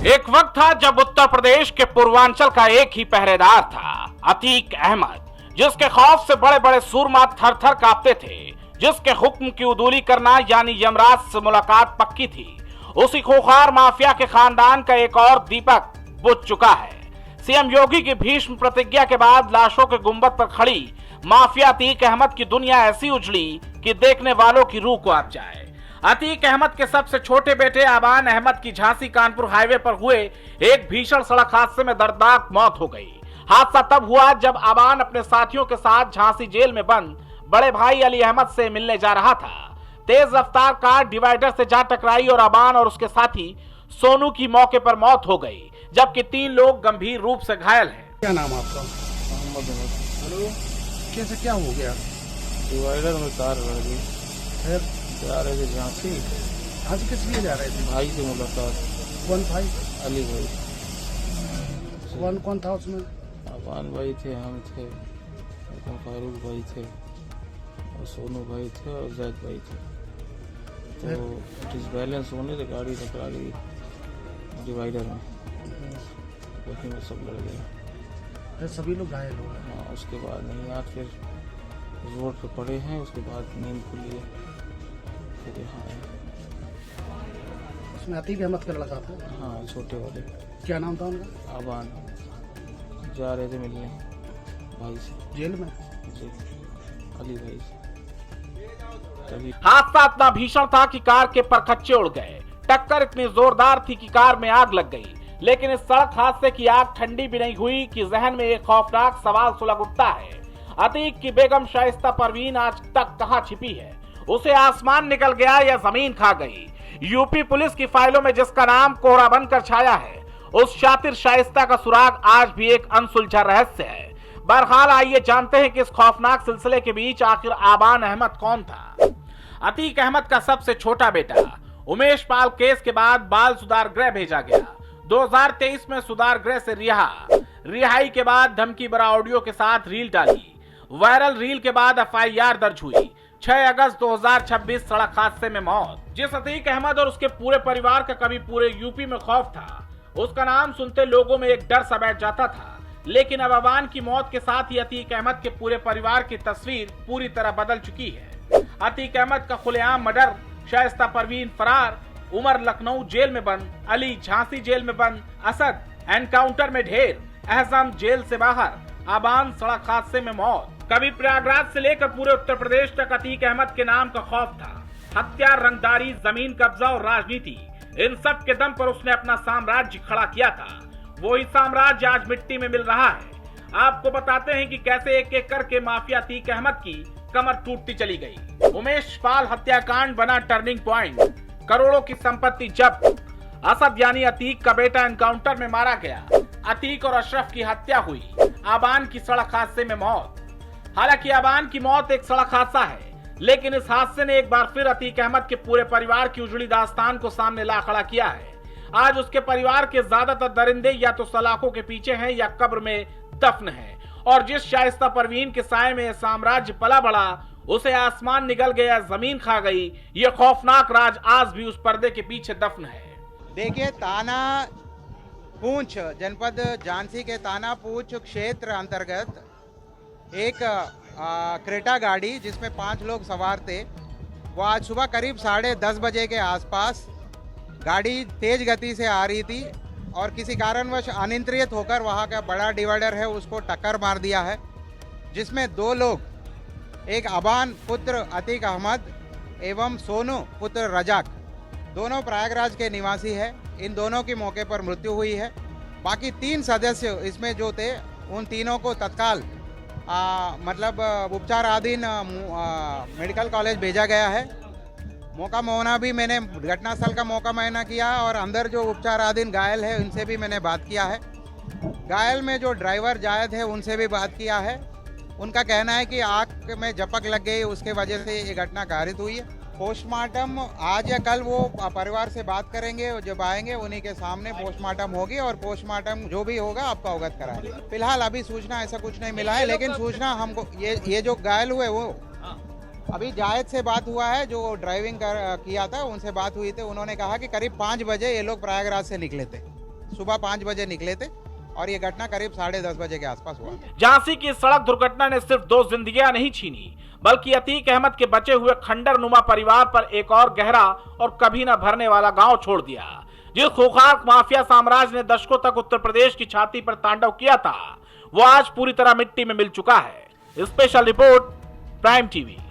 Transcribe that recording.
एक वक्त था जब उत्तर प्रदेश के पूर्वांचल का एक ही पहरेदार था, अतीक अहमद, जिसके खौफ से बड़े बड़े सूरमा थर थर कांपते थे, जिसके हुक्म की उदूली करना यानी यमराज से मुलाकात पक्की थी। उसी खूंखार माफिया के खानदान का एक और दीपक बुझ चुका है। सीएम योगी की भीष्म प्रतिज्ञा के बाद लाशों के गुंबद पर खड़ी माफिया अतीक अहमद की दुनिया ऐसी उजड़ी कि देखने वालों की रूह को आप जाए। अतीक अहमद के सबसे छोटे बेटे आबान अहमद की झांसी कानपुर हाईवे पर हुए एक भीषण सड़क हादसे में दर्दनाक मौत हो गई। हादसा तब हुआ जब आबान अपने साथियों के साथ झांसी जेल में बंद बड़े भाई अली अहमद से मिलने जा रहा था। तेज रफ्तार कार डिवाइडर से जा टकराई और आबान और उसके साथी सोनू की मौके पर मौत हो गई, जबकि 3 लोग गंभीर रूप से घायल हैं। क्या नाम आपका? हेलो, कैसे क्या हो गया? डिवाइडर में कार लड़ गई। फिर जा रहे थे झांसी। आज किस लिए जा रहे थे? भाई से मुलाकात। कौन भाई? अली भाई। कौन कौन था उसमें? अफान भाई थे, हम थे, फारूक भाई थे और सोनू भाई थे और जैद भाई थे। तो डिसबैलेंस होने से गाड़ी टकरा गई डिवाइडर में, लेकिन वो सब लड़ गए। फिर सभी लोग घायल हो गए। हाँ, उसके बाद नहीं, आज फिर रोड पे पड़े हैं, उसके बाद नींद खुली है, फिर यहाँ आए। उसमें अतीक अहमद का लड़का था? हाँ, छोटे वाले। क्या नाम था उनका? आबान। जा रहे थे मिलने भाई से जेल में। जी, अली भाई से। तभी हादसा इतना भीषण था कि कार के परखच्चे उड़ गए। टक्कर इतनी जोरदार थी कि कार में आग लग गई। लेकिन इस सड़क हादसे की आग ठंडी भी नहीं हुई कि जहन में एक खौफनाक सवाल सुलग उठता है। अतीक की बेगम शाइस्ता परवीन आज तक कहां छिपी है? उसे आसमान निकल गया या जमीन खा गई? यूपी पुलिस की फाइलों में जिसका नाम कोहरा बनकर छाया है, उस शातिर शाइस्ता का सुराग आज भी एक अनसुलझा रहस्य है। बहरहाल आइए जानते हैं कि इस खौफनाक सिलसिले के बीच आखिर आबान अहमद कौन था। अतीक अहमद का सबसे छोटा बेटा उमेश पाल केस के बाद बाल सुधार गृह भेजा गया। 2023 में सुधार गृह से रिहाई के बाद धमकी भरा ऑडियो के साथ रील डाली। वायरल रील के बाद FIR दर्ज हुई। 6 अगस्त 2026 सड़क हादसे में मौत। जिस अतीक अहमद और उसके पूरे परिवार का कभी पूरे यूपी में खौफ था, उसका नाम सुनते लोगों में एक डर सा बैठ जाता था। लेकिन अब आबान की मौत के साथ ही अतीक अहमद के पूरे परिवार की तस्वीर पूरी तरह बदल चुकी है। अतीक अहमद का खुलेआम मर्डर, शाइस्ता परवीन फरार, उमर लखनऊ जेल में बंद, अली झांसी जेल में बंद, असद एनकाउंटर में ढेर, एहसाम जेल से बाहर, आबान सड़क हादसे में मौत। कभी प्रयागराज से लेकर पूरे उत्तर प्रदेश तक अतीक अहमद के नाम का खौफ था। हत्या, रंगदारी, जमीन कब्जा और राजनीति, इन सब के दम पर उसने अपना साम्राज्य खड़ा किया था। वही साम्राज्य आज मिट्टी में मिल रहा है। आपको बताते हैं कि कैसे एक एक करके माफिया अतीक अहमद की कमर टूटती चली गई। उमेश पाल हत्याकांड बना टर्निंग पॉइंट, करोड़ों की संपत्ति जब्त। असद यानी अतीक का बेटा एनकाउंटर में मारा गया। अतीक और अशरफ की हत्या हुई। आबान की सड़क हादसे में मौत। हालांकि आबान की मौत एक सड़क हादसा है, लेकिन इस हादसे ने एक बार फिर अतीक अहमद के पूरे परिवार की उजड़ी दास्तान को सामने ला खड़ा किया है। आज उसके परिवार के ज्यादातर दरिंदे या तो सलाखों के पीछे हैं या कब्र में दफन हैं। और जिस शाइस्ता परवीन के साए में साम्राज्य पला बढ़ा, उसे आसमान निकल गया, जमीन खा गई। ये खौफनाक राज आज भी उस पर्दे के पीछे दफन है। देखिए, ताना पूंछ जनपद झांसी के ताना पूंछ क्षेत्र अंतर्गत एक क्रेटा गाड़ी जिसमें 5 लोग सवार थे, वो आज सुबह करीब 10:30 बजे के आसपास गाड़ी तेज गति से आ रही थी और किसी कारणवश अनियंत्रित होकर वहाँ का बड़ा डिवाइडर है उसको टक्कर मार दिया है, जिसमें 2 लोग, एक आबान पुत्र अतीक अहमद एवं सोनू पुत्र रजाक, दोनों प्रयागराज के निवासी है। इन दोनों की मौके पर मृत्यु हुई है। बाकी 3 सदस्य इसमें जो थे, उन तीनों को तत्काल मतलब उपचाराधीन मेडिकल कॉलेज भेजा गया है। मौका मुआयना भी मैंने घटनास्थल का मौका मुआयना किया और अंदर जो उपचाराधीन घायल है उनसे भी मैंने बात किया है। घायल में जो ड्राइवर जायद है उनसे भी बात किया है। उनका कहना है कि आँख में झपक लग गई, उसके वजह से ये घटना घटित हुई है। पोस्टमार्टम आज या कल वो परिवार से बात करेंगे, जब आएंगे उन्हीं के सामने पोस्टमार्टम होगी और पोस्टमार्टम जो भी होगा आपको अवगत कराएंगे। फिलहाल अभी सूचना ऐसा कुछ नहीं मिला है, लेकिन सूचना हमको ये जो घायल हुए वो अभी जायद से बात हुआ है, जो ड्राइविंग किया था उनसे बात हुई थी। उन्होंने कहा कि करीब 5 बजे ये लोग प्रयागराज से निकले थे सुबह 5 बजे निकले थे और ये घटना करीब 10:30 बजे के आसपास हुआ। झांसी की सड़क दुर्घटना ने सिर्फ 2 जिंदगियां नहीं छीनी, बल्कि अतीक अहमद के बचे हुए खंडर नुमा परिवार पर एक और गहरा और कभी न भरने वाला गांव छोड़ दिया। जिस खूंखार माफिया साम्राज्य ने दशकों तक उत्तर प्रदेश की छाती पर तांडव किया था, वो आज पूरी तरह मिट्टी में मिल चुका है। Special report, prime TV.